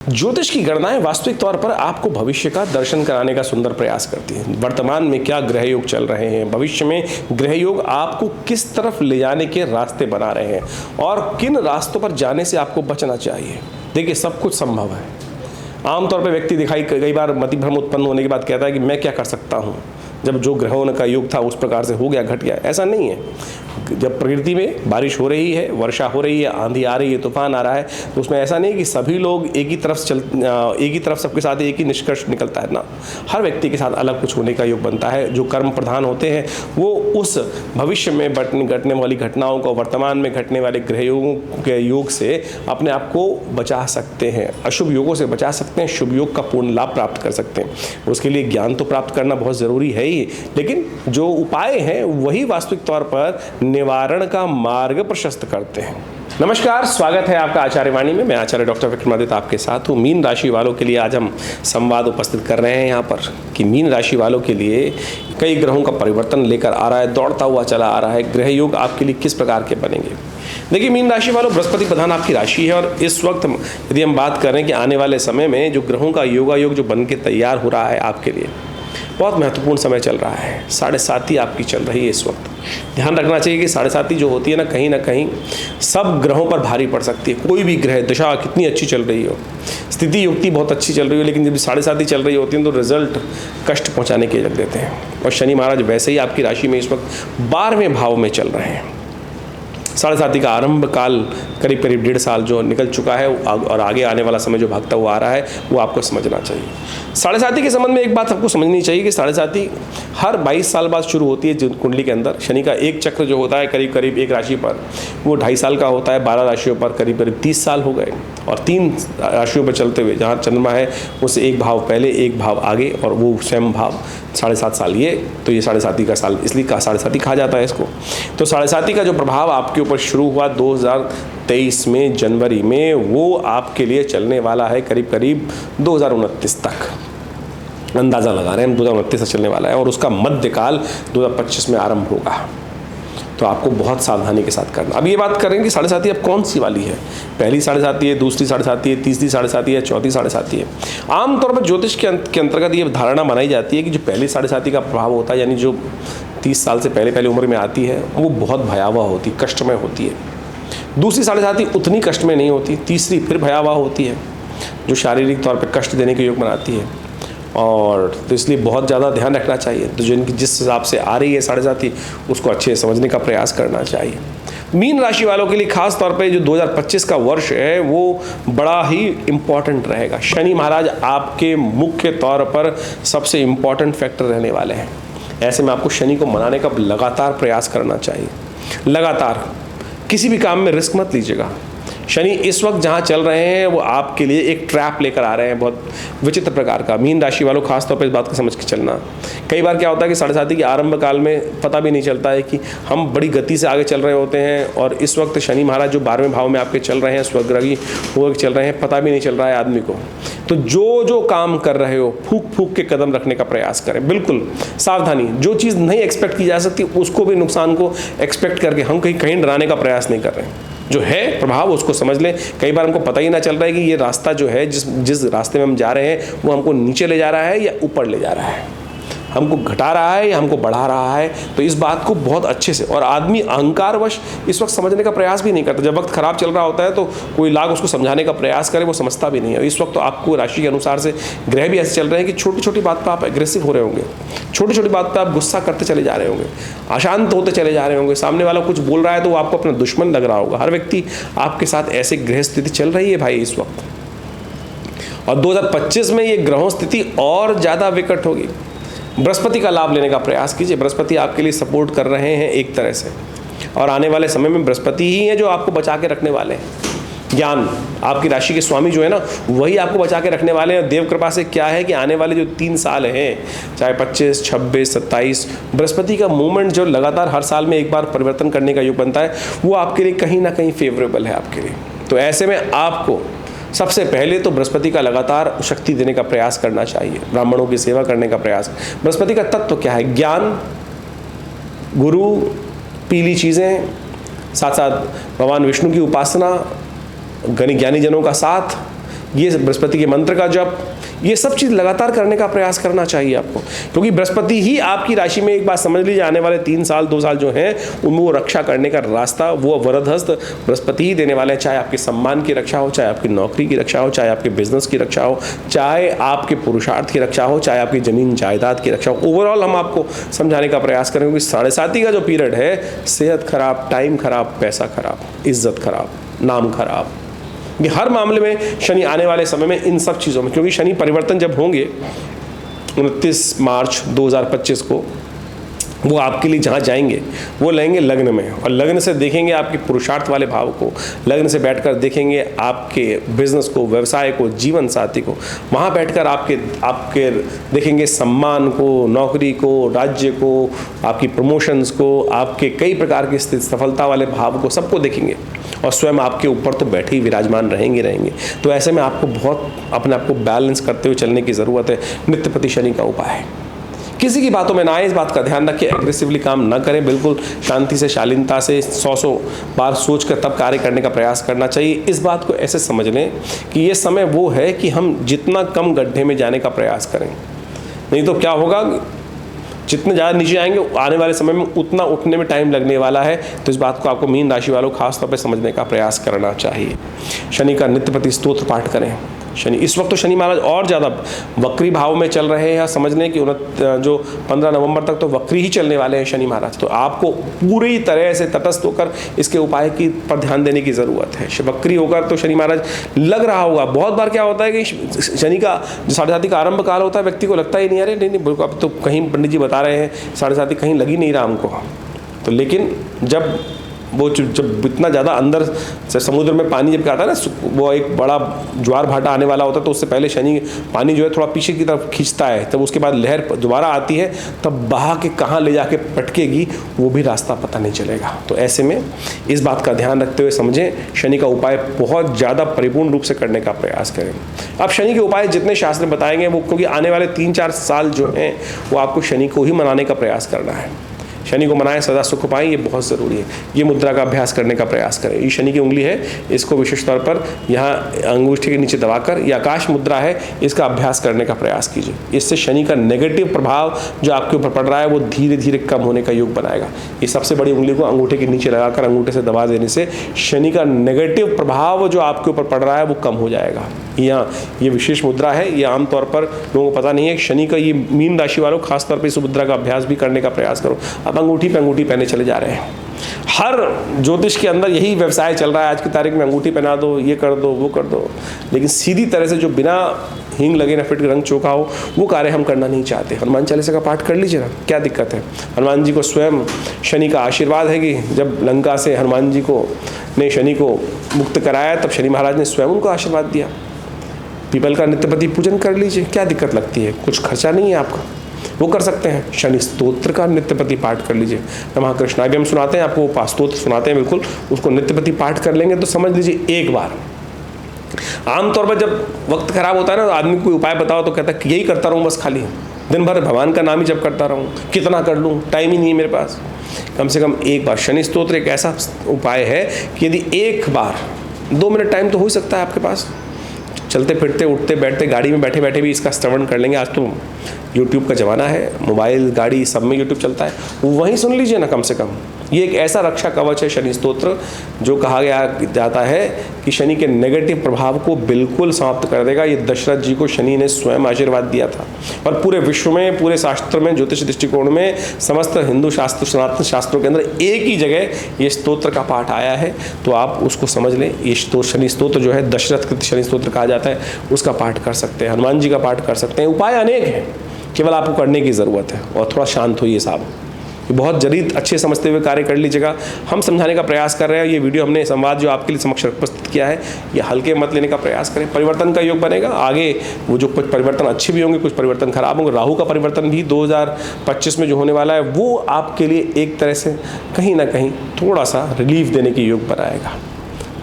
ज्योतिष की गणनाएं वास्तविक तौर पर आपको भविष्य का दर्शन कराने का सुंदर प्रयास करती हैं। वर्तमान में क्या ग्रह योग चल रहे हैं, भविष्य में ग्रह योग आपको किस तरफ ले जाने के रास्ते बना रहे हैं और किन रास्तों पर जाने से आपको बचना चाहिए। देखिए, सब कुछ संभव है। आमतौर पर व्यक्ति दिखाई कई बार मति भ्रम उत्पन्न होने के बाद कहता है कि मैं क्या कर सकता हूँ, जब जो ग्रहों का योग था उस प्रकार से हो गया, घट गया। ऐसा नहीं है। जब प्रकृति में बारिश हो रही है, वर्षा हो रही है, आंधी आ रही है, तूफान आ रहा है, तो उसमें ऐसा नहीं कि सभी लोग एक ही तरफ सबके साथ एक ही निष्कर्ष निकलता है ना। हर व्यक्ति के साथ अलग कुछ होने का योग बनता है। जो कर्म प्रधान होते हैं वो उस भविष्य में घटने वाली घटनाओं को, वर्तमान में घटने वाले ग्रह योगों के योग से अपने आप को बचा सकते हैं, अशुभ योगों से बचा सकते हैं, शुभ योग का पूर्ण लाभ प्राप्त कर सकते हैं। उसके लिए ज्ञान तो प्राप्त करना बहुत ज़रूरी है ही, लेकिन जो उपाय हैं वही वास्तविक तौर पर निवारण का मार्ग प्रशस्त करते हैं। नमस्कार, स्वागत है आपका आचार्य वाणी में। मैं आचार्य डॉक्टर विक्रमादित्य आपके साथ हूँ। मीन राशि वालों के लिए आज हम संवाद उपस्थित कर रहे हैं यहाँ पर कि मीन राशि वालों के लिए कई ग्रहों का परिवर्तन लेकर आ रहा है, दौड़ता हुआ चला आ रहा है। ग्रह योग आपके लिए किस प्रकार के बनेंगे। देखिए, मीन राशि वालों, बृहस्पति प्रधान आपकी राशि है और इस वक्त यदि हम बात करें कि आने वाले समय में जो ग्रहों का योगायोग जो बन के तैयार हो रहा है आपके लिए, बहुत महत्वपूर्ण समय चल रहा है। 7.5 आपकी चल रही है इस वक्त। ध्यान रखना चाहिए कि 7.5 जो होती है ना कहीं सब ग्रहों पर भारी पड़ सकती है। कोई भी ग्रह दशा कितनी अच्छी चल रही हो, स्थिति युक्ति बहुत अच्छी चल रही हो, लेकिन जब 7.5 चल रही होती है तो रिजल्ट कष्ट पहुंचाने के लग देते हैं। और शनि महाराज वैसे ही आपकी राशि में इस वक्त 12वें भाव में चल रहे हैं। 7.5 का आरंभ काल करीब 1.5 साल जो निकल चुका है और आगे आने वाला समय जो भागता हुआ आ रहा है वो आपको समझना चाहिए। 7.5 के संबंध में एक बात आपको समझनी चाहिए कि 7.5 हर 22 साल बाद शुरू होती है कुंडली के अंदर। शनि का एक चक्र जो होता है करीब एक राशि पर वो 2.5 साल का होता है। 12 राशियों पर करीब 30 साल हो गए और 3 राशियों पर चलते हुए जहाँ चंद्रमा है उससे एक भाव पहले एक भाव आगे और वो स्वयं भाव 7.5 साल। ये 7.5 का साल इसलिए 7.5 कहा जाता है इसको। तो 7.5 का जो प्रभाव आपके ऊपर शुरू हुआ 2023 में जनवरी में, वो आपके लिए चलने वाला है करीब 2029 तक। अंदाज़ा लगा रहे हैं हम 2029 तक चलने वाला है और उसका मध्यकाल 2025 में आरंभ होगा। तो आपको बहुत सावधानी के साथ करना। अब ये बात करेंगे कि 7.5 अब कौन सी वाली है। पहली 7.5 है, दूसरी 7.5 है, तीसरी 7.5 है, चौथी 7.5 है। आमतौर पर ज्योतिष के अंतर्गत ये धारणा बनाई जाती है कि जो पहली 7.5 का प्रभाव होता है, यानी जो 30 साल से पहले उम्र में आती है, वो बहुत भयावह होती, कष्टमय होती है। दूसरी 7.5 उतनी कष्टमय नहीं होती। तीसरी फिर भयावह होती है, जो शारीरिक तौर पर कष्ट देने के योग बनाती है। और तो इसलिए बहुत ज़्यादा ध्यान रखना चाहिए। तो जिनकी जिस हिसाब से आ रही है 7.5 उसको अच्छे से समझने का प्रयास करना चाहिए। मीन राशि वालों के लिए खास तौर पे जो 2025 का वर्ष है वो बड़ा ही इम्पॉर्टेंट रहेगा। शनि महाराज आपके मुख्य तौर पर सबसे इम्पॉर्टेंट फैक्टर रहने वाले हैं। ऐसे में आपको शनि को मनाने का लगातार प्रयास करना चाहिए। लगातार किसी भी काम में रिस्क मत लीजिएगा। शनि इस वक्त जहाँ चल रहे हैं वो आपके लिए एक ट्रैप लेकर आ रहे हैं, बहुत विचित्र प्रकार का। मीन राशि वालों खासतौर पर इस बात को समझ के चलना। कई बार क्या होता है कि 7.5 के आरंभ काल में पता भी नहीं चलता है कि हम बड़ी गति से आगे चल रहे होते हैं और इस वक्त शनि महाराज जो 12वें भाव में आपके चल रहे हैं, स्वग्रही वो चल रहे हैं, पता भी नहीं चल रहा है आदमी को। तो जो काम कर रहे हो फूक के कदम रखने का प्रयास करें। बिल्कुल सावधानी। जो चीज़ नहीं एक्सपेक्ट की जा सकती उसको भी, नुकसान को एक्सपेक्ट करके हम कहीं डराने का प्रयास नहीं कर रहे हैं। जो है प्रभाव उसको समझ लें। कई बार हमको पता ही ना चल रहा है कि ये रास्ता जो है जिस रास्ते में हम जा रहे हैं वो हमको नीचे ले जा रहा है या ऊपर ले जा रहा है, हमको घटा रहा है या हमको बढ़ा रहा है। तो इस बात को बहुत अच्छे से, और आदमी अहंकारवश इस वक्त समझने का प्रयास भी नहीं करता। जब वक्त खराब चल रहा होता है तो कोई लाख उसको समझाने का प्रयास करे, वो समझता भी नहीं है। इस वक्त तो आपको राशि के अनुसार से ग्रह भी ऐसे चल रहे हैं कि छोटी छोटी बात पर आप एग्रेसिव हो रहे होंगे, छोटी छोटी बात पर आप गुस्सा करते चले जा रहे होंगे, अशांत होते चले जा रहे होंगे। सामने वाला कुछ बोल रहा है तो वो आपको अपना दुश्मन लग रहा होगा। हर व्यक्ति आपके साथ ऐसे ग्रह स्थिति चल रही है भाई इस वक्त। और 2025 में ये ग्रहों स्थिति और ज़्यादा विकट होगी। बृहस्पति का लाभ लेने का प्रयास कीजिए। बृहस्पति आपके लिए सपोर्ट कर रहे हैं एक तरह से, और आने वाले समय में बृहस्पति ही है जो आपको बचा के रखने वाले हैं। ज्ञान, आपकी राशि के स्वामी जो है ना वही आपको बचा के रखने वाले हैं। देव कृपा से क्या है कि आने वाले जो 3 साल हैं, चाहे 25, 26, 27, बृहस्पति का मूवमेंट जो लगातार हर साल में एक बार परिवर्तन करने का योग बनता है, वो आपके लिए कहीं ना कहीं फेवरेबल है आपके लिए। तो ऐसे में आपको सबसे पहले तो बृहस्पति का लगातार शक्ति देने का प्रयास करना चाहिए, ब्राह्मणों की सेवा करने का प्रयास। बृहस्पति का तत्व क्या है? ज्ञान, गुरु, पीली चीज़ें, साथ साथ भगवान विष्णु की उपासना, ज्ञानी जनों का साथ, ये बृहस्पति के मंत्र का जप, ये सब चीज़ लगातार करने का प्रयास करना चाहिए आपको, क्योंकि बृहस्पति ही आपकी राशि में, एक बात समझ लीजिए, आने वाले 3 साल 2 साल जो हैं उनमें वो रक्षा करने का रास्ता, वो वरदहस्त बृहस्पति ही देने वाले हैं। चाहे आपके सम्मान की रक्षा हो, चाहे आपकी नौकरी की रक्षा हो, चाहे आपके बिजनेस की रक्षा हो, चाहे आपके पुरुषार्थ की रक्षा हो, चाहे आपकी जमीन जायदाद की रक्षा हो। ओवरऑल हम आपको समझाने का प्रयास करेंगे कि 7.5 का जो पीरियड है, सेहत खराब, टाइम खराब, पैसा खराब, इज्जत खराब, नाम खराब, ये हर मामले में शनि आने वाले समय में इन सब चीज़ों में, क्योंकि शनि परिवर्तन जब होंगे 29 मार्च 2025 को, वो आपके लिए जहाँ जाएंगे वो लेंगे लग्न में, और लग्न से देखेंगे आपके पुरुषार्थ वाले भाव को, लग्न से बैठकर देखेंगे आपके बिजनेस को, व्यवसाय को, जीवन साथी को, वहाँ बैठकर आपके देखेंगे सम्मान को, नौकरी को, राज्य को, आपकी प्रमोशंस को, आपके कई प्रकार की सफलता वाले भाव को, सबको देखेंगे, और स्वयं आपके ऊपर तो बैठे ही विराजमान रहेंगे। तो ऐसे में आपको बहुत अपने आप को बैलेंस करते हुए चलने की ज़रूरत है। नित्यपति शनि का उपाय है, किसी की बातों में ना आए, इस बात का ध्यान रखिए, एग्रेसिवली काम ना करें, बिल्कुल शांति से, शालीनता से 100 बार सोच कर तब कार्य करने का प्रयास करना चाहिए। इस बात को ऐसे समझ लें कि ये समय वो है कि हम जितना कम गड्ढे में जाने का प्रयास करें, नहीं तो क्या होगा, जितने ज़्यादा नीचे आएंगे आने वाले समय में उतना उठने में टाइम लगने वाला है। तो इस बात को आपको मीन राशि वालों खास तौर पे समझने का प्रयास करना चाहिए। शनि का नित्यपति स्तोत्र पाठ करें। शनि इस वक्त तो शनि महाराज और ज़्यादा वक्री भाव में चल रहे हैं, समझ लें कि जो 15 नवंबर तक तो वक्री ही चलने वाले हैं शनि महाराज। तो आपको पूरी तरह से तटस्थ होकर इसके उपाय की पर ध्यान देने की ज़रूरत है। वक्री होकर तो शनि महाराज लग रहा होगा, बहुत बार क्या होता है कि शनि का जो 7.5 का आरंभ काल होता है, व्यक्ति को लगता ही नहीं, अरे नहीं बिल्कुल, अब तो कहीं पंडित जी बता रहे हैं 7.5 कहीं लगी नहीं रहा हमको। तो लेकिन जब इतना ज़्यादा अंदर से समुद्र में पानी जब आता है ना, वो एक बड़ा ज्वार भाटा आने वाला होता है, तो उससे पहले शनि पानी जो है थोड़ा पीछे की तरफ खींचता है, तब उसके बाद लहर दोबारा आती है, तब बहा के कहाँ ले जाके पटकेगी वो भी रास्ता पता नहीं चलेगा। तो ऐसे में इस बात का ध्यान रखते हुए समझें, शनि का उपाय बहुत ज़्यादा परिपूर्ण रूप से करने का प्रयास करें। अब शनि के उपाय जितने शास्त्र बताएंगे वो, क्योंकि आने वाले 3-4 साल जो हैं वो आपको शनि को ही मनाने का प्रयास करना है। शनि को मनाएं, सदा सुख पाएं, ये बहुत ज़रूरी है। ये मुद्रा का अभ्यास करने का प्रयास करें। ये शनि की उंगली है, इसको विशेष तौर पर यहाँ अंगूठी के नीचे दबाकर, ये आकाश मुद्रा है, इसका अभ्यास करने का प्रयास कीजिए। इससे शनि का नेगेटिव प्रभाव जो आपके ऊपर पड़ रहा है वो धीरे धीरे कम होने का योग बनाएगा। ये सबसे बड़ी उंगली को अंगूठे के नीचे लगाकर अंगूठे से दबा देने से शनि का नेगेटिव प्रभाव जो आपके ऊपर पड़ रहा है वो कम हो जाएगा। यहाँ ये विशेष मुद्रा है, ये आमतौर पर लोगों को पता नहीं है। शनि का ये मीन राशि वालों खासतौर पर इस मुद्रा का अभ्यास भी करने का प्रयास करो। अब अंगूठी पे अंगूठी पहने चले जा रहे हैं। हर ज्योतिष के अंदर यही व्यवसाय चल रहा है आज की तारीख में, अंगूठी पहना दो, ये कर दो, वो कर दो, लेकिन सीधी तरह से जो बिना हींग लगे ना फिट रंग चोखा हो वो कार्य हम करना नहीं चाहते। हनुमान चालीसा का पाठ कर लीजिए ना, क्या दिक्कत है। हनुमान जी को स्वयं शनि का आशीर्वाद है कि जब लंका से हनुमान जी को ने शनि को मुक्त कराया, तब शनि महाराज ने स्वयं उनको आशीर्वाद दिया। पीपल का नित्यपति पूजन कर लीजिए, क्या दिक्कत लगती है, कुछ खर्चा नहीं है आपका, वो कर सकते हैं। शनि स्तोत्र का नित्यपति पाठ कर लीजिए। नमः कृष्णाय भी हम सुनाते हैं आपको, वो स्तोत्र सुनाते हैं, बिल्कुल उसको नित्यपति पाठ कर लेंगे तो समझ लीजिए एक बार। आमतौर पर जब वक्त खराब होता है ना, आदमी को कोई उपाय बताओ तो कहता है यही करता रहूँ बस, खाली दिन भर भगवान का नाम ही जप करता रहूँ, कितना कर लूँ, टाइम ही नहीं है मेरे पास। कम से कम एक बार, शनि स्तोत्र एक ऐसा उपाय है कि यदि एक बार 2 मिनट टाइम तो हो ही सकता है आपके पास, चलते फिरते उठते बैठते गाड़ी में बैठे बैठे भी इसका श्रवण कर लेंगे। आज तो यूट्यूब का ज़माना है, मोबाइल गाड़ी सब में यूट्यूब चलता है, वहीं सुन लीजिए ना कम से कम। ये एक ऐसा रक्षा कवच है शनि स्तोत्र, जो कहा जाता है कि शनि के नेगेटिव प्रभाव को बिल्कुल समाप्त कर देगा। ये दशरथ जी को शनि ने स्वयं आशीर्वाद दिया था, और पूरे विश्व में, पूरे शास्त्र में, ज्योतिष दृष्टिकोण में, समस्त हिंदू शास्त्र, सनातन शास्त्रों के अंदर एक ही जगह ये स्तोत्र का पाठ आया है। तो आप उसको समझ लें। ये शनि स्तोत्र जो है दशरथ कृत शनि स्तोत्र कहा जाता है, उसका पाठ कर सकते हैं, हनुमान जी का पाठ कर सकते हैं। उपाय अनेक हैं, केवल आपको करने की ज़रूरत है, और थोड़ा शांत होइए साहब। ये बहुत जल्दी अच्छे समझते हुए कार्य कर लीजिएगा। हम समझाने का प्रयास कर रहे हैं। ये वीडियो हमने संवाद जो आपके लिए समक्ष प्रस्तुत किया है, ये हल्के मत लेने का प्रयास करें। परिवर्तन का योग बनेगा आगे, वो जो कुछ परिवर्तन अच्छे भी होंगे, कुछ परिवर्तन खराब होंगे। राहु का परिवर्तन भी 2025 में जो होने वाला है, वो आपके लिए एक तरह से कहीं ना कहीं थोड़ा सा रिलीफ देने की योग बनाएगा।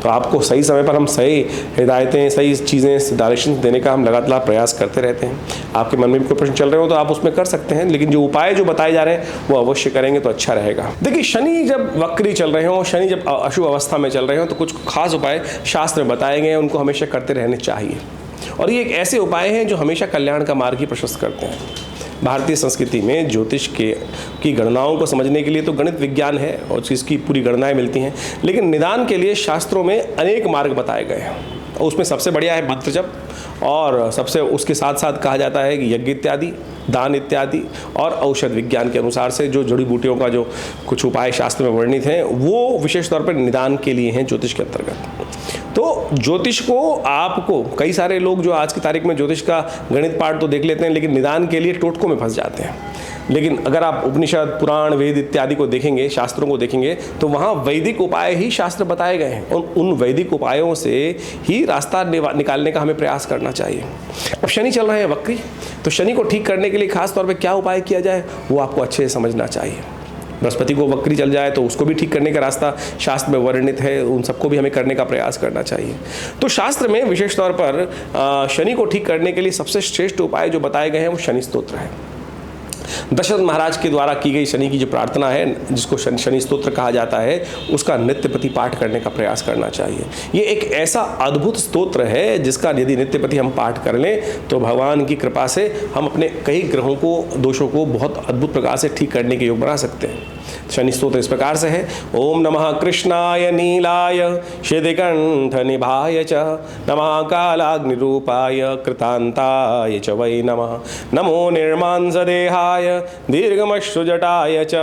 तो आपको सही समय पर हम सही हिदायतें, सही चीज़ें, डायरेक्शन देने का हम लगातार प्रयास करते रहते हैं। आपके मन में भी कोई प्रश्न चल रहे हो तो आप उसमें कर सकते हैं, लेकिन जो उपाय जो बताए जा रहे हैं वो अवश्य करेंगे तो अच्छा रहेगा। देखिए, शनि जब वक्री चल रहे हो, शनि जब अशुभ अवस्था में चल रहे हो, तो कुछ खास उपाय शास्त्र में बताए गए हैं, उनको हमेशा करते रहने चाहिए। और ये एक ऐसे उपाय हैं जो हमेशा कल्याण का मार्ग ही प्रशस्त करते हैं। भारतीय संस्कृति में ज्योतिष की गणनाओं को समझने के लिए तो गणित विज्ञान है और इसकी पूरी गणनाएं मिलती हैं, लेकिन निदान के लिए शास्त्रों में अनेक मार्ग बताए गए हैं। उसमें सबसे बढ़िया है मंत्र जप, और सबसे उसके साथ साथ कहा जाता है कि यज्ञ इत्यादि, दान इत्यादि, और औषध विज्ञान के अनुसार से जो जड़ी बूटियों का जो कुछ उपाय शास्त्र में वर्णित हैं वो विशेष तौर पर निदान के लिए हैं ज्योतिष के अंतर्गत। तो ज्योतिष को आपको कई सारे लोग जो आज की तारीख में ज्योतिष का गणित पाठ तो देख लेते हैं, लेकिन निदान के लिए टोटकों में फंस जाते हैं। लेकिन अगर आप उपनिषद, पुराण, वेद इत्यादि को देखेंगे, शास्त्रों को देखेंगे, तो वहाँ वैदिक उपाय ही शास्त्र बताए गए हैं और उन वैदिक उपायों से ही रास्ता निकालने का हमें प्रयास करना चाहिए। अब शनि चल रहे हैं वक्री, तो शनि को ठीक करने के लिए खास तौर पे क्या उपाय किया जाए वो आपको अच्छे से समझना चाहिए। बृहस्पति को वक्री चल जाए तो उसको भी ठीक करने का रास्ता शास्त्र में वर्णित है, उन सबको भी हमें करने का प्रयास करना चाहिए। तो शास्त्र में विशेष तौर पर शनि को ठीक करने के लिए सबसे श्रेष्ठ उपाय जो बताए गए हैं वो शनि स्तोत्र है। दशरथ महाराज के द्वारा की गई शनि की जो प्रार्थना है, जिसको शनि स्तोत्र कहा जाता है, उसका नित्य प्रति पाठ करने का प्रयास करना चाहिए। ये एक ऐसा अद्भुत स्तोत्र है जिसका यदि नित्य प्रति हम पाठ कर लें तो भगवान की कृपा से हम अपने कई ग्रहों को, दोषों को बहुत अद्भुत प्रकार से ठीक करने के योग बना सकते हैं। शनि स्तोत्र इस प्रकार से है। ओम नमः कृष्णाय नीलाय शितिकंठ निभाय च, नमः कालाग्निरूपाय कृतांताय च वै नमः, नमो निर्मांसदेहाय दीर्घमश्रुजटाय च,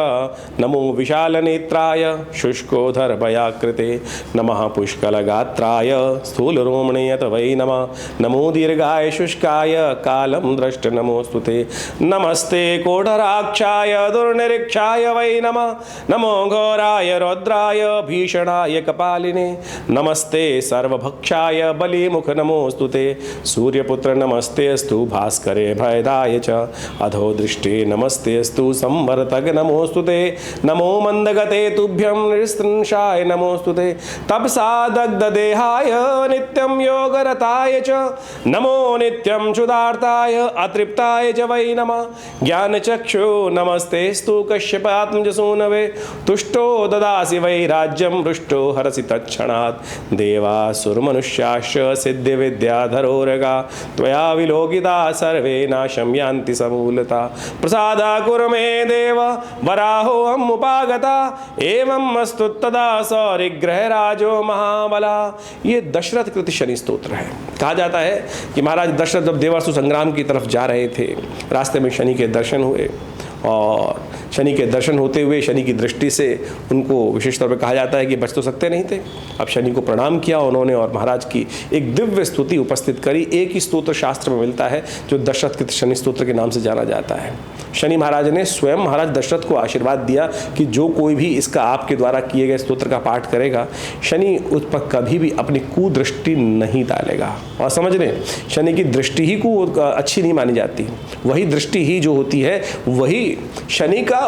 नमो विशालनेत्राय शुष्कोदरभयाकृते, नमः पुष्कलगात्राय स्थूलरोमणे वै नमः, नमो दीर्घाय शुष्काय कालं द्रष्ट नमोस्तुते, नमस्ते कोटराक्षाय दुर्निरीक्षाय वै नमः, नमो घोराय रौद्राय भीषणाय कपालिने, नमस्ते सर्वभक्षाय बलिमुख नमोस्तुते, सूर्यपुत्र नमस्तेस्तु भास्करे भयदाय च, अधो दृष्टे नमस्तेस्तु संवर्तक नमोस्तुते, नमो मंदगते तुभ्यं निस्त्रंशाय नमोस्तुते, तपसा दग्धदेहाय नित्यं योगरताय च, नमो नित्यं क्षुधार्ताय अतृप्ताय च वै नमः, ज्ञानचक्षु नमस्तेस्तु कश्यपात्मजसूनवे, तुष्टो ददासि वै राज्यं रुष्टो हरसि तत्क्षणात्, देवासुरमनुष्याश्च सिद्धिविद्याधरोरगा, त्वया विलोकिता सर्वे नाशं यान्ति समूलता, प्रसादा कुरु मे देव वराहोऽहम् उपागता, एवं अस्तु तदा सौरिग्रहराजो महाबला। ये दशरथ कृत शनि स्तोत्र है। कहा जाता है कि महाराज दशरथ जब देवासुर संग्राम की तरफ जा रहे थे, रास्ते में शनि के दर्शन हुए, और शनि के दर्शन होते हुए शनि की दृष्टि से उनको विशेष तौर पर कहा जाता है कि बच तो सकते नहीं थे। अब शनि को प्रणाम किया उन्होंने और महाराज की एक दिव्य स्तुति उपस्थित करी। एक ही स्तोत्र शास्त्र में मिलता है जो दशरथ कृत शनि स्तोत्र के नाम से जाना जाता है। शनि महाराज ने स्वयं महाराज दशरथ को आशीर्वाद दिया कि जो कोई भी इसका आपके द्वारा किए गए स्तोत्र का पाठ करेगा, शनि उस पर कभी भी अपनी कुदृष्टि नहीं डालेगा। और समझ लें, शनि की दृष्टि ही को अच्छी नहीं मानी जाती, वही दृष्टि ही जो होती है, वही शनि का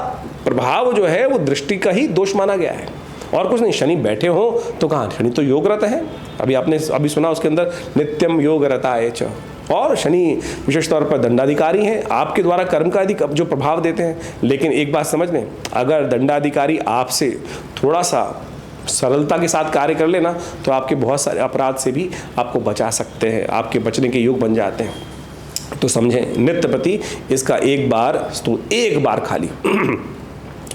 प्रभाव जो है वो दृष्टि का ही दोष माना गया है और कुछ नहीं। शनि बैठे हो तो कहाँ, शनि तो योगरत है। अभी आपने अभी सुना उसके अंदर नित्यम योगरताय च, और शनि विशेष तौर पर दंडाधिकारी हैं, आपके द्वारा कर्म का जो प्रभाव देते हैं। लेकिन एक बात समझ लें, अगर दंडाधिकारी आपसे थोड़ा सा सरलता के साथ कार्य कर लेना तो आपके बहुत सारे अपराध से भी आपको बचा सकते हैं, आपके बचने के योग बन जाते हैं। तो समझें, नित्य प्रति इसका एक बार खाली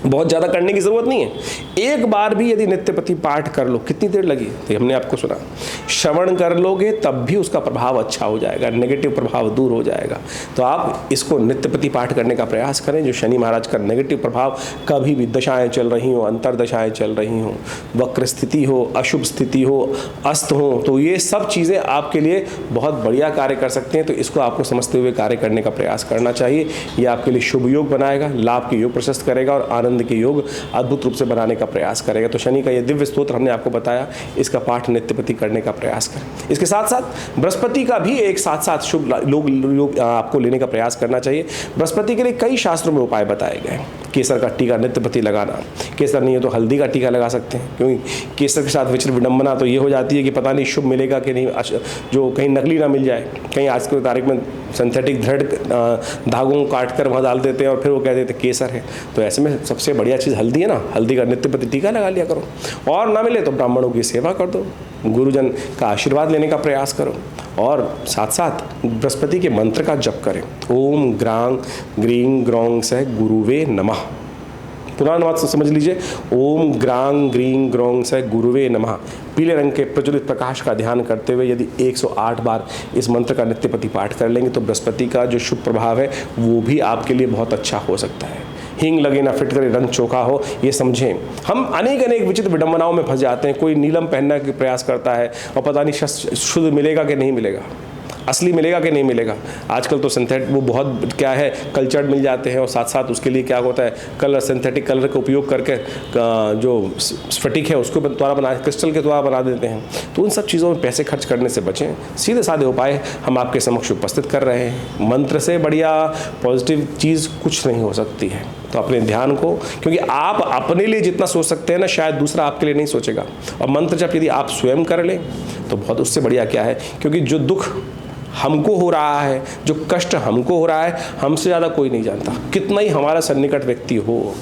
बहुत ज़्यादा करने की ज़रूरत नहीं है। एक बार भी यदि नित्य प्रति पाठ कर लो, कितनी देर लगी तो हमने आपको सुना, श्रवण कर लोगे तब भी उसका प्रभाव अच्छा हो जाएगा, नेगेटिव प्रभाव दूर हो जाएगा। तो आप इसको नित्य प्रति पाठ करने का प्रयास करें। जो शनि महाराज का नेगेटिव प्रभाव, कभी भी दशाएं चल रही हो, अंतरदशाएं चल रही हो, वक्र स्थिति हो, अशुभ स्थिति हो, अस्त हो, तो ये सब चीज़ें आपके लिए बहुत बढ़िया कार्य कर सकते हैं। तो इसको आपको समझते हुए कार्य करने का प्रयास करना चाहिए। ये आपके लिए शुभ योग बनाएगा, लाभ के योग प्रशस्त करेगा और आनंद के योग अद्भुत रूप से बनाने का प्रयास करेगा। तो शनि का ये दिव्य स्तोत्र हमने आपको बताया, इसका पाठ नित्य प्रति करने का प्रयास करें। इसके साथ साथ बृहस्पति का भी एक साथ साथ शुभ योग आपको लेने का प्रयास करना चाहिए। बृहस्पति के लिए कई शास्त्रों में उपाय बताए गए हैं। केसर का टीका नित्य प्रति लगाना, केसर नहीं है तो हल्दी का टीका लगा सकते हैं, क्योंकि केसर के साथ विचित्र विडंबना तो ये हो जाती है कि पता नहीं शुभ मिलेगा कि नहीं, जो कहीं नकली ना मिल जाए। कहीं आज की तारीख में सिंथेटिक दृढ़ धागों को काट कर वहाँ डाल देते हैं और फिर वो कह देते केसर है। तो ऐसे में सबसे सबसे बढ़िया चीज़ हल्दी है ना, हल्दी का नित्य प्रति टीका लगा लिया करो, और ना मिले तो ब्राह्मणों की सेवा कर दो, गुरुजन का आशीर्वाद लेने का प्रयास करो, और साथ साथ बृहस्पति के मंत्र का जप करें। ओम ग्रांग ग्रीं ग्रौं सह गुरुवे नमः। पुराना बात समझ लीजिए, ओम ग्रांग ग्रीं ग्रौं सह गुरुवे नमः। पीले रंग के प्रज्वलित प्रकाश का ध्यान करते हुए यदि 108 बार इस मंत्र का नित्य प्रति पाठ कर लेंगे तो बृहस्पति का जो शुभ प्रभाव है वो भी आपके लिए बहुत अच्छा हो सकता है। हींग लगे ना फिट करे, रंग चोखा हो, ये समझें। हम अनेक विचित्र विडंबनाओं में फंस जाते हैं। कोई नीलम पहनने का प्रयास करता है और पता नहीं शुद्ध मिलेगा कि नहीं मिलेगा, असली मिलेगा कि नहीं मिलेगा। आजकल तो सिंथेटिक वो बहुत क्या है, कल्चर्ड मिल जाते हैं, और साथ साथ उसके लिए क्या होता है, कलर सिंथेटिक कलर का उपयोग करके जो स्फटिक है उसको द्वारा बना, क्रिस्टल के द्वारा बना देते हैं। तो उन सब चीज़ों में पैसे खर्च करने से बचें। सीधे साधे उपाय हम आपके समक्ष उपस्थित कर रहे हैं। मंत्र से बढ़िया पॉजिटिव चीज़ कुछ नहीं हो सकती है। तो अपने ध्यान को, क्योंकि आप अपने लिए जितना सोच सकते हैं ना, शायद दूसरा आपके लिए नहीं सोचेगा। और मंत्र जब यदि आप स्वयं कर लें तो बहुत उससे बढ़िया क्या है, क्योंकि जो दुख हमको हो रहा है, जो कष्ट हमको हो रहा है, हमसे ज़्यादा कोई नहीं जानता। कितना ही हमारा सन्निकट व्यक्ति हो,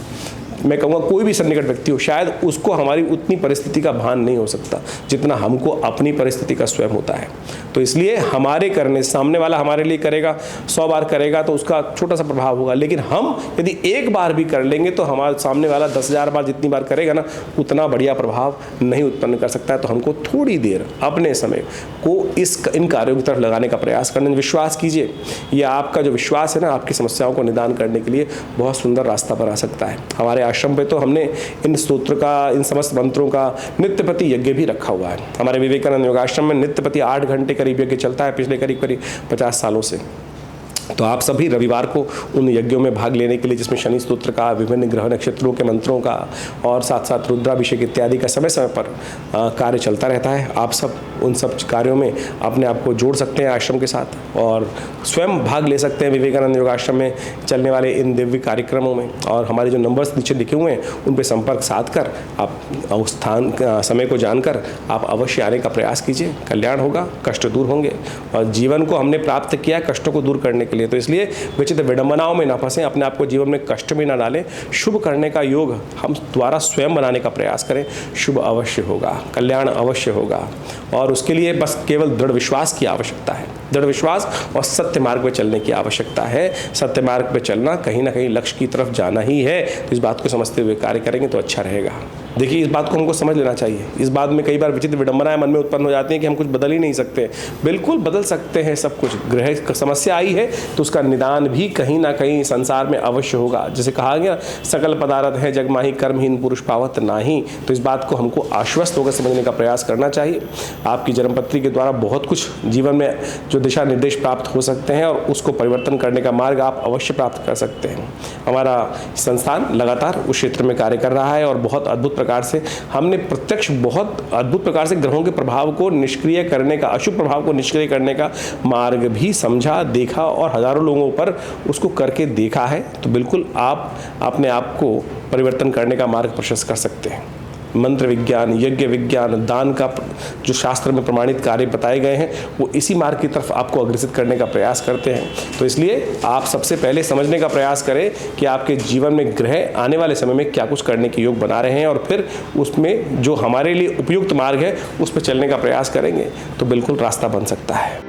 मैं कहूँगा कोई भी सन्निकट व्यक्ति हो, शायद उसको हमारी उतनी परिस्थिति का भान नहीं हो सकता जितना हमको अपनी परिस्थिति का स्वयं होता है। तो इसलिए हमारे करने, सामने वाला हमारे लिए करेगा, 100 बार करेगा तो उसका छोटा सा प्रभाव होगा, लेकिन हम यदि एक बार भी कर लेंगे तो हमारे सामने वाला 10,000 बार जितनी बार करेगा ना, उतना बढ़िया प्रभाव नहीं उत्पन्न कर सकता है। तो हमको थोड़ी देर अपने समय को इन कार्यों की तरफ लगाने का प्रयास करना। विश्वास कीजिए, ये आपका जो विश्वास है ना, आपकी समस्याओं को निदान करने के लिए बहुत सुंदर रास्ता बना सकता है। हमारे आश्रम पे तो हमने इन स्तोत्र का, इन समस्त मंत्रों का नित्य प्रति यज्ञ भी रखा हुआ है। हमारे विवेकानंद योगाश्रम में नित्य प्रति 8 घंटे करीब यज्ञ चलता है पिछले करीब 50 सालों से। तो आप सभी रविवार को उन यज्ञों में भाग लेने के लिए, जिसमें शनि स्तोत्र का, विभिन्न ग्रह नक्षत्रों के मंत्रों का और साथ साथ रुद्राभिषेक इत्यादि का समय समय पर कार्य चलता रहता है। आप सब उन सब कार्यों में अपने आप को जोड़ सकते हैं आश्रम के साथ और स्वयं भाग ले सकते हैं विवेकानंद योगाश्रम में चलने वाले इन दिव्य कार्यक्रमों में। और हमारे जो नंबर्स नीचे लिखे हुए हैं उन पर संपर्क साध कर आप उस स्थान समय को जानकर आप अवश्य आने का प्रयास कीजिए। कल्याण होगा, कष्ट दूर होंगे, और जीवन को हमने प्राप्त किया कष्टों को दूर करने के लिए। तो इसलिए विचित्र विडंबनाओं में ना फंसें, अपने आप को जीवन में कष्ट में ना डालें। शुभ करने का योग हम द्वारा स्वयं बनाने का प्रयास करें। शुभ अवश्य होगा, कल्याण अवश्य होगा, और उसके लिए बस केवल दृढ़ विश्वास की आवश्यकता है। दृढ़ विश्वास और सत्य मार्ग पर चलने की आवश्यकता है। सत्य मार्ग पर चलना कहीं ना कहीं लक्ष्य की तरफ जाना ही है। तो इस बात को समझते हुए कार्य करेंगे तो अच्छा रहेगा। देखिए, इस बात को हमको समझ लेना चाहिए। इस बात में कई बार विचित्र विडंबनाएं मन में उत्पन्न हो जाती हैं कि हम कुछ बदल ही नहीं सकते। बिल्कुल बदल सकते हैं सब कुछ। ग्रह समस्या आई है तो उसका निदान भी कहीं ना कहीं संसार में अवश्य होगा। जैसे कहा गया, सकल पदार्थ है जग माही, कर्महीन पुरुष पावत नाही। तो इस बात को हमको आश्वस्त होकर समझने का प्रयास करना चाहिए। आपकी जन्मपत्री के द्वारा बहुत कुछ जीवन में जो दिशा निर्देश प्राप्त हो सकते हैं और उसको परिवर्तन करने का मार्ग आप अवश्य प्राप्त कर सकते हैं। हमारा संस्थान लगातार उस क्षेत्र में कार्य कर रहा है और बहुत अद्भुत प्रकार से हमने प्रत्यक्ष बहुत अद्भुत प्रकार से ग्रहों के प्रभाव को निष्क्रिय करने का, अशुभ प्रभाव को निष्क्रिय करने का मार्ग भी समझा, देखा और हजारों लोगों पर उसको करके देखा है। तो बिल्कुल आप अपने आप को परिवर्तन करने का मार्ग प्रशस्त कर सकते हैं। मंत्र विज्ञान, यज्ञ विज्ञान, दान का जो शास्त्र में प्रमाणित कार्य बताए गए हैं वो इसी मार्ग की तरफ आपको अग्रसित करने का प्रयास करते हैं। तो इसलिए आप सबसे पहले समझने का प्रयास करें कि आपके जीवन में ग्रह आने वाले समय में क्या कुछ करने के योग बना रहे हैं, और फिर उसमें जो हमारे लिए उपयुक्त मार्ग है उस पर चलने का प्रयास करेंगे तो बिल्कुल रास्ता बन सकता है।